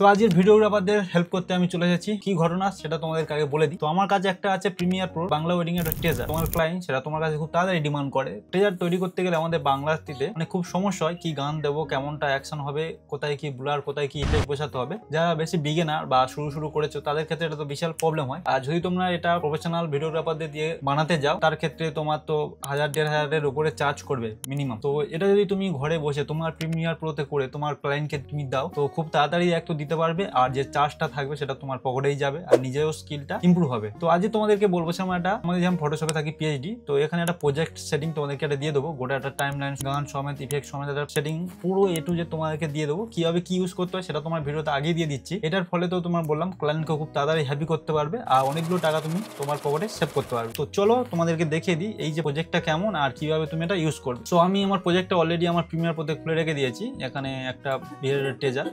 তো আজকের ভিডিওগ্রাফারদের হেল্প করতে আমি চলে এসেছি। কি ঘটনা সেটা তোমাদেরকে আগে বলে দিই। তো আমার কাছে একটা আছে প্রিমিয়ার প্রো বাংলা ওয়েডিং এর ট্রেজার। তোমার ক্লায়েন্ট সেটা তোমার কাছে খুব তাড়াতাড়ি ডিমান্ড করে। ট্রেজার তৈরি করতে গেলে আমাদের বাংলাতে মানে খুব সমস্যা হয়, কি গান দেবো, কেমনটা অ্যাকশন হবে, কোথায় কি ব্লার, কোথায় কি ইফেক্ট বসাতে হবে। যারা বেশি বিগিনার বা শুরু করেছো তাদের ক্ষেত্রে এটা তো বিশাল প্রবলেম হয়। আর যদি তোমরা এটা প্রফেশনাল ভিডিওগ্রাফারদের দিয়ে বানাতে যাও তার ক্ষেত্রে তোমার তো 1000-1500 উপরে চার্জ করবে মিনিমাম। তো এটা যদি তুমি ঘরে বসে তোমার প্রিমিয়ার প্রোতে করে তোমার ক্লায়েন্টকে তুমি দাও তো খুব তাড়াতাড়ি এক তো দিতে পারবে, আর যে চার্জটা থাকবে সেটা তোমার পকেটেই যাবে আর নিজেও স্কিলটা ইমপ্রুভ হবে। তো আজকে তোমাদেরকে বলবো আমাদের যেমন ফটোশপে থাকি পিএইচডি, তো এখানে একটা প্রজেক্ট সেটিং তোমাদেরকে একটা দিয়ে দেবো, গোটা একটা টাইম লাইন গান সমেত ইফেক্ট সমেত একটা সেটিং পুরো এ টু জেড তোমাদেরকে দিয়ে দেবো। কিভাবে কি ইউজ করতে হয় সেটা তোমার ভিডিওতে আগেই দিয়ে দিচ্ছি। এটার ফলে তো তোমার বললাম ক্লায়েন্টকে খুব তাড়াতাড়ি হ্যাপি করতে পারবে আর অনেকগুলো টাকা তুমি তোমার পকেটে সেভ করতে পারবে। তো চলো তোমাদেরকে দেখিয়ে দিই এই যে প্রজেক্টটা কেমন আর কিভাবে তুমি এটা ইউজ করবে। তো আমি আমার প্রজেক্টটা অলরেডি আমার প্রিমিয়ার প্রোতে খুলে রেখে দিয়েছি। এখানে একটা বিহেভিয়ার ট্রেজার,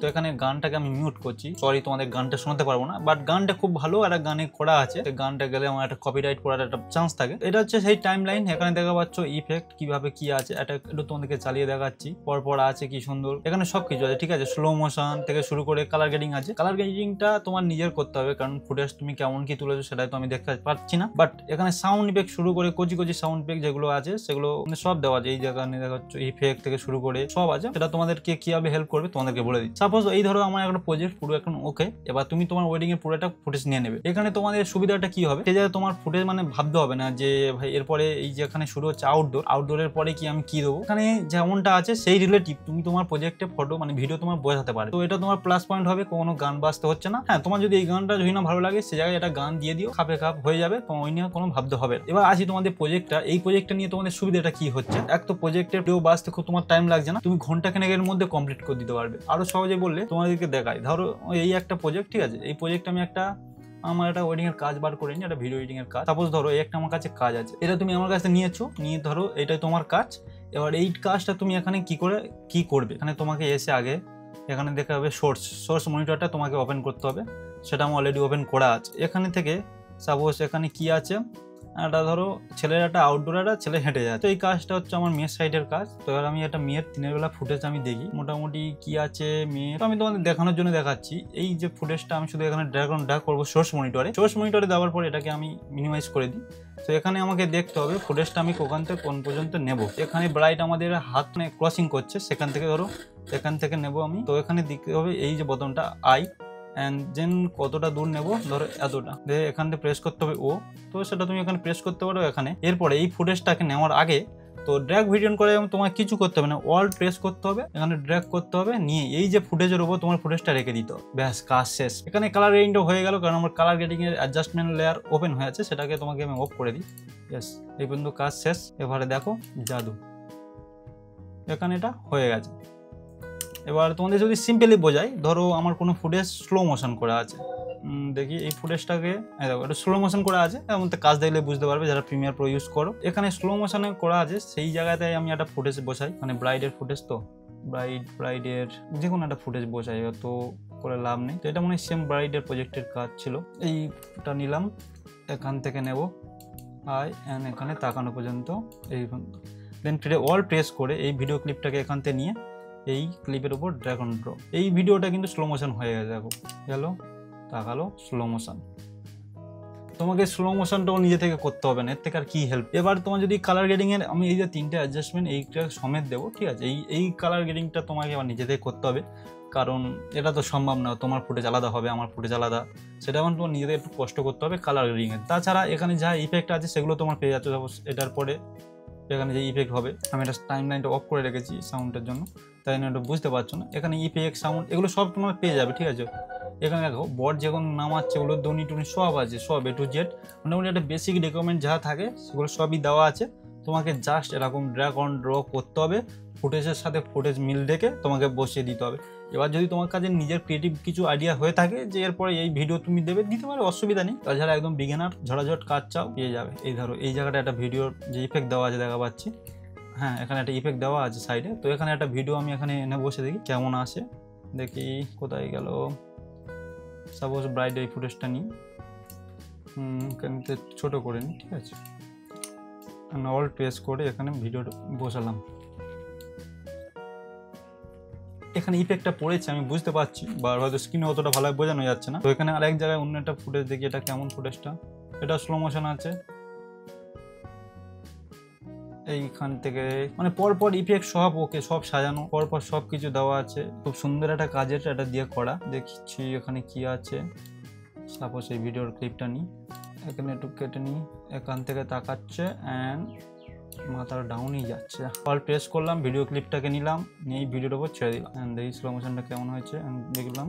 তো এখানে গানটাকে আমি মিউট করছি। সরি তোমাদের গানটা শোনাতে পারবো না, বাট গানটা খুব ভালো একটা গানে করা আছে। গানটা গেলে আমার একটা কপিরাইট করার একটা চান্স থাকে। এটা হচ্ছে সেই টাইম লাইন। এখানে দেখা পাচ্ছ ইফেক্ট কিভাবে কি আছে, এটা একটু তোমাদেরকে চালিয়ে দেখাচ্ছি। পরপর আছে কি সুন্দর, এখানে সবকিছু আছে, ঠিক আছে। স্লো মোশন থেকে শুরু করে কালার গ্রেডিং আছে। কালার গ্রেডিংটা তোমার নিজের করতে হবে, কারণ ফুটেজ তুমি কেমন কি তুলেছো সেটাই তো আমি দেখতে পাচ্ছি না। বাট এখানে সাউন্ড ইফেক্ট শুরু করে কচি সাউন্ড ইফেক্ট যেগুলো আছে সেগুলো সব দেওয়া আছে। এই জায়গায় দেখা যাচ্ছে ইফেক্ট থেকে শুরু করে সব আছে। সেটা তোমাদেরকে কিভাবে হেল্প করবে তোমাদেরকে বলে দিই। সাপোজ এই ধরো আমার একটা প্রজেক্ট পুরো এখন ওকে, এবার তুমি তোমার ওয়েডিং এর পুরোটা ফুটেজ নিয়ে নেবে। এখানে তোমাদের সুবিধাটা কি হবে, সেই জায়গায় তোমার ফুটেজ মানে ভাবতে হবে না যে ভাই এরপরে এই যে এখানে শুরু হচ্ছে আউটডোরের পরে কি আমি কি দেবো। এখানে যেমনটা আছে সেই রিলেটিভ তুমি তোমার প্রজেক্টে ফটো মানে ভিডিও তোমার বোঝাতে পারে। তো এটা তোমার প্লাস পয়েন্ট হবে, কোনো গান বাজতে হচ্ছে না। হ্যাঁ, তোমার যদি এই গানটা যদি না ভালো লাগে সে জায়গায় একটা গান দিয়ে দিও, খাপে খাপ হয়ে যাবে, তোমার ওই নিয়ে কোনো ভাবতে হবে। এবার আসি তোমাদের প্রজেক্টটা, এই প্রজেক্টটা নিয়ে তোমাদের সুবিধাটা কি হচ্ছে। এক তো প্রজেক্টের ভিডিও বাজতে খুব তোমার টাইম লাগছে না, তুমি ঘন্টা খানেকের মধ্যে কমপ্লিট করে দিতে পারবে। আরো সহজে বললে তোমাদেরকে দেখাই, ধরো এই একটা প্রজেক্ট, ঠিক আছে। এই প্রজেক্ট আমি আমার একটা ওয়েডিং এর কাজ বার করে নিই, একটা ভিডিও এডিটিং এর কাজ। সাপোজ ধরো এই একটা আমার কাছে কাজ আছে, এটা তুমি আমার কাছে নিয়েছো, নিয়ে ধরো এটাই তোমার কাজ। এবার এই কাজটা তুমি এখানে কি করবে, এখানে তোমাকে এসে আগে এখানে দেখা হবে সোর্স মনিটরটা তোমাকে ওপেন করতে হবে। সেটা আমার অলরেডি ওপেন করা আছে। এখানে থেকে সাপোজ এখানে কি আছে, একটা ধরো ছেলের একটা আউটডোর একটা ছেলে হেঁটে যায়। তো এই কাজটা হচ্ছে আমার মেয়ের সাইডের কাজ। তো এবার আমি একটা মেয়ের দিনের বেলা ফুটেজ আমি দেখি মোটামুটি কি আছে মেয়ের। তো আমি তোমাদের দেখানোর জন্য দেখাচ্ছি। এই যে ফুটেজটা আমি শুধু এখানে ড্র্যাগ করবো সোর্স মনিটরে দেওয়ার পর এটাকে আমি মিনিমাইজ করে দিই। তো এখানে আমাকে দেখতে হবে ফুটেজটা আমি কোখান থেকে কোন পর্যন্ত নেব। এখানে ব্রাইট আমাদের হাত ক্রসিং করছে, সেখান থেকে ধরো এখান থেকে নেব আমি। তো এখানে দেখতে হবে এই যে বোতামটা আই অ্যান্ড দেন কতটা দূর নেব, ধরো এতটা, এখান থেকে প্রেস করতে হবে ও। তো সেটা তুমি এখানে প্রেস করতে পারো এখানে। এরপরে এই ফুটেজটাকে নেওয়ার আগে তো ড্র্যাগ ভিডিও করে তোমার কিছু করতে হবে না, অল প্রেস করতে হবে, এখানে ড্র্যাগ করতে হবে, নিয়ে এই যে ফুটেজের উপর তোমার ফুটেজটা রেখে দিতে হবে। ব্যাস, কাজ শেষ। এখানে কালার গ্রেডিংটা হয়ে গেল, কারণ আমার কালার গ্রেডিং এর অ্যাডজাস্টমেন্ট লেয়ার ওপেন হয়ে আছে, সেটাকে তোমাকে আমি অফ করে দিই। ব্যাস, এই পর্যন্ত কাজ শেষ। এবারে দেখো জাদু, এখানে এটা হয়ে গেছে। এবার তোমাদের যদি সিম্পলি বোঝাই, ধরো আমার কোনো ফুটেজ স্লো মোশন করা আছে, দেখি এই ফুটেজটাকে দেখো এটা স্লো মোশন করা আছে। এর মধ্যে কাজ দেখলে বুঝতে পারবে যারা প্রিমিয়ার প্রো ইউজ করো। এখানে স্লো মোশনে করা আছে, সেই জায়গাতে আমি একটা ফুটেজ বসাই, মানে ব্রাইডের ফুটেজ। তো ব্রাইডের যে কোনো একটা ফুটেজ বসাই, তো করে লাভ নেই। তো এটা মনে হয় সেম ব্রাইডের প্রজেক্টের কাজ ছিল। এইটা নিলাম, এখান থেকে নেব অ্যান্ড এখানে তাকানো পর্যন্ত এই পর্যন্ত। দেন অল প্রেস করে এই ভিডিও ক্লিপটাকে এখান থেকে নিয়ে এই ক্লিপের উপর ড্র্যাগ অ্যান্ড ড্রপ। এই ভিডিওটা কিন্তু স্লো মোশন হয়ে গেছে, দেখো গেল, তাকালো, স্লো মোশন। তোমাকে স্লো মোশনটাও নিজে থেকে করতে হবে না, এর থেকে আর কি হেল্প। এবার তোমার যদি কালার গ্রেডিং এর আমি এই যে 3টে অ্যাডজাস্টমেন্ট এইটা সমেত দেবো, ঠিক আছে। এই কালার গ্রেডিংটা তোমাকে আবার নিজে থেকে করতে হবে, কারণ এটা তো সম্ভব না তোমার ফুটেজ আলাদা হবে আমার ফুটেজ আলাদা। সেটা আমার তোমার নিজেদের একটু কষ্ট করতে হবে কালার গ্রেডিং এর। তাছাড়া এখানে যা ইফেক্ট আছে সেগুলো তোমার পেয়ে যাচ্ছে। এটার পরে এখানে যে ইফেক্ট হবে, আমি এটা টাইম লাইনটা অফ করে রেখেছি সাউন্ডের জন্য, তাই জন্য এটা বুঝতে পারছো না। এখানে ইফেক্ট সাউন্ড এগুলো সব তোমার পেয়ে যাবে, ঠিক আছে। এখানে দেখো বট যে কোনো নাম আছে, ওগুলো ধ্বনি টুনি সব আছে, সব এ টু জেড মোটামুটি একটা বেসিক রিকোয়ারমেন্ট যা থাকে সেগুলো সবই দেওয়া আছে। তোমাকে জাস্ট এরকম ড্র্যাগ অন ড্র করতে হবে, ফুটেজের সাথে ফুটেজ মিল রেখে তোমাকে বসিয়ে দিতে হবে। এবার যদি তোমার কাছে নিজের ক্রিয়েটিভ কিছু আইডিয়া হয়ে থাকে যে এরপরে এই ভিডিও তুমি দিতে পারো, অসুবিধা নেই। তাছাড়া একদম বিগিনার ঝড়াঝট কাজ চাও পেয়ে যাবে। এই ধরো এই জায়গাটা একটা ভিডিওর যে ইফেক্ট দেওয়া আছে দেখা পাচ্ছি, হ্যাঁ এখানে একটা ইফেক্ট দেওয়া আছে সাইডে। তো এখানে একটা ভিডিও আমি এখানে এনে বসে দেখি কেমন আসে, দেখি কোথায় গেল। সাপোজ ব্রাইড এই ফুটেজটা নিই, ছোটো করে নিই, ঠিক আছে। অল প্রেস করে এখানে ভিডিওটা বসালাম। এখানে ইফেক্টটা পড়েছে আমি বুঝতে পারছি, বা হয়তো স্ক্রিনে অতটা ভালোভাবে বোঝানো যাচ্ছে না। তো এখানে আরেক জায়গায় অন্য একটা ফুটেজ দেখি, এটা কেমন ফুটেজটা, এটা স্লো মোশন আছে। এইখান থেকে মানে পরপর ইফেক্ট সব ওকে, সব সাজানো, পরপর সব কিছু দেওয়া আছে, খুব সুন্দর একটা কাজের এটা দিয়ে করা। দেখছি এখানে কি আছে, সাপোজ এই ভিডিওর ক্লিপটা নিই, এখানে একটু কেটে নিই, এখান থেকে তাকাচ্ছে অ্যান্ড মাথাটা ডাউনই যাচ্ছে। অল প্রেস করলাম, ভিডিও ক্লিপটাকে নিলাম, নিয়ে এই ভিডিওর উপর ছেড়ে দিলাম অ্যান্ড এই স্লো মোশনটা কেমন হয়েছে দেখলাম।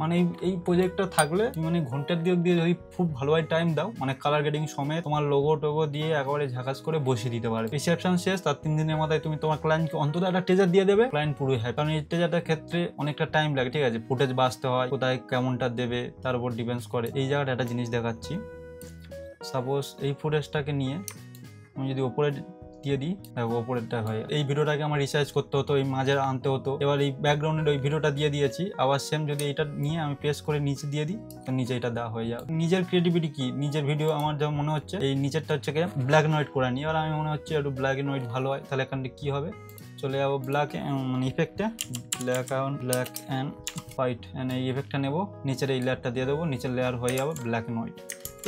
মানে এই প্রজেক্টটা থাকলে তুমি মানে ঘন্টার দিয়ে যদি খুব ভালোভাবে টাইম দাও, মানে কালার গ্রেডিং সময় তোমার লোগো টোগো দিয়ে একেবারে ঝাকাস করে বসিয়ে দিতে পারবে। রিসেপশন শেষ, তার 3 দিনের মাথায় তুমি তোমার ক্লায়েন্টকে অন্তত একটা টেজার দিয়ে দেবে, ক্লায়েন্ট পুরোই হ্যাঁ। কারণ এই টেজারটার ক্ষেত্রে অনেকটা টাইম লাগে, ঠিক আছে, ফুটেজ বাঁচতে হয়, কোথায় কেমনটা দেবে তার উপর ডিপেন্ডস করে। এই জায়গাটা একটা জিনিস দেখাচ্ছি, সাপোজ এই ফুটেজটাকে নিয়ে আমি যদি ওপরে দিয়ে দিই, দেখো ওপরেরটা হয়। এই ভিডিওটাকে আমার রিসার্চ করতে হতো, এই মাঝে আনতে হতো, এবার এই ব্যাকগ্রাউন্ডের ওই ভিডিওটা দিয়ে দিয়েছি। আবার সেম যদি এটা নিয়ে আমি প্রেস করে নিচে দিয়ে দিই, তো নিচে এটা দেওয়া হয়ে যাবে। নিজের ক্রিয়েটিভিটি কি, নিজের ভিডিও আমার যা মনে হচ্ছে এই নিচেরটা হচ্ছে ব্ল্যাক অ্যান্ড হোয়াইট করে নিই। এবার আমি মনে হচ্ছে একটু ব্ল্যাক অ্যান্ড হোয়াইট ভালো হয়, তাহলে এখানটা কি হবে, চলে যাবো ব্ল্যাক মানে ইফেক্টে, ব্ল্যাক অ্যান্ড হোয়াইট অ্যান্ড এই ইফেক্টটা নেবো, নিচের এই লেয়ারটা দিয়ে দেবো, নিচের লেয়ার হয়ে যাবে ব্ল্যাক অ্যান্ড হোয়াইট।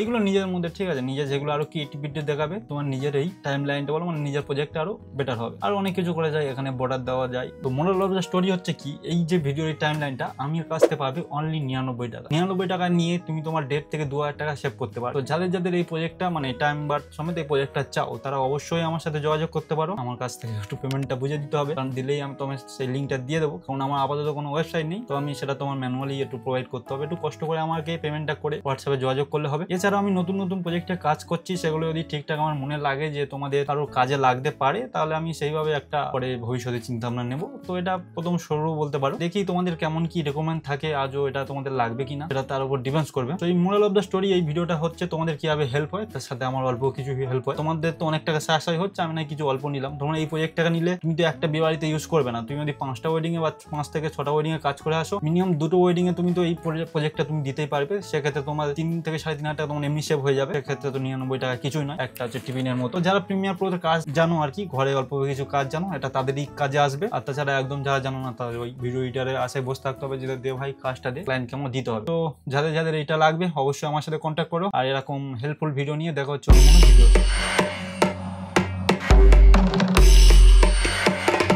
এগুলো নিজের মধ্যে, ঠিক আছে, নিজে যেগুলো আরো ক্রিয়েটিভিটি দেখাবে তোমার নিজের এই টাইম লাইনটা বলো, মানে নিজের প্রজেক্টটা আরো বেটার হবে। আর অনেক কিছু করে যায়, এখানে বর্ডার দেওয়া যায়। তো মোরাল অফ দ্য স্টোরি হচ্ছে কি, এই যে ভিডিওর এই টাইম লাইনটা আমি কাছ থেকে পাবে অনলি 99 টাকা। 99 টাকা নিয়ে তুমি তোমার 1.5 থেকে 2,000 টাকা সেভ করতে পারো। তো যাদের যাদের এই প্রজেক্টটা মানে টাইম বার সমেত এই প্রজেক্টটা চাও, তারা অবশ্যই আমার সাথে যোগাযোগ করতে পারো। আমার কাছ থেকে একটু পেমেন্টটা বুঝে দিতে হবে, কারণ দিলেই আমি তোমার সেই লিঙ্কটা দিয়ে দেবো। কারণ আমার আপাতত কোনো ওয়েবসাইট নেই, তো আমি সেটা তোমার ম্যানুয়ালি একটু প্রোভাইড করতে হবে। একটু কষ্ট করে আমাকে পেমেন্টটা করে হোয়াটসঅ্যাপে যোগাযোগ করলে হবে। এছাড়াও আমি নতুন নতুন প্রজেক্টে কাজ করছি, সেগুলো যদি ঠিকঠাক আমার মনে লাগে যে তোমাদের কারোর কাজে লাগতে পারে, তাহলে আমি সেইভাবে একটা পরে ভবিষ্যতে চিন্তা ভাবনা নেবো। তো এটা প্রথম শুরু বলতে পারো, দেখি তোমাদের কেমন কি রেকমেন্ড থাকে, আজও এটা তোমাদের লাগবে কিনা সেটা তার উপর ডিপেন্ডস করবে। তো এই মোরাল অফ দ্য স্টোরি, এই ভিডিওটা হচ্ছে তোমাদের কিভাবে হেল্প হয়, তার সাথে আমার অল্প কিছু হেল্প হয়। তোমাদের তো অনেক টাকা সাশ্রয় হচ্ছে, আমি না কিছু অল্প নিলাম। তোমরা এই প্রজেক্টটাকে নিলে তুমি তো একটা বিয়ে বাড়িতে ইউজ করবে না, তুমি যদি 5টা ওয়েডিং এ বা 5 থেকে 6টা ওয়েডিং এ কাজ করে আসো, মিনিমাম 2টো ওয়েডিং এ তুমি তো এই প্রজেক্টটা তুমি দিতেই পারবে। সেক্ষেত্রে তোমার 3 থেকে 3.5 টাকা তোমার এমনি সেভ হয়ে যাবে। সেক্ষেত্রে তো 99 টাকা কিছুই নয়, একটা হচ্ছে টিফিনের মতো। যারা প্রিমিয়ার প্রোতে কাজ জানো আর কি, ঘরে অল্প কিছু কাজ জানো, এটা তাদেরই কাজে আসবে। আর তাছাড়া একদম যারা জানো না, তাদের ওই ভিডিও এডিটরের আশায় বসে থাকতে হবে, যেটা দে ভাই কাজটা দে, ক্লায়েন্ট কেমন দিতে হবে। তো যাদের যাদের এটা লাগবে অবশ্যই আমার সাথে কন্ট্যাক্ট করো। আর এরকম হেল্পফুল ভিডিও নিয়ে দেখা হচ্ছে অন্য কোনো ভিডিও।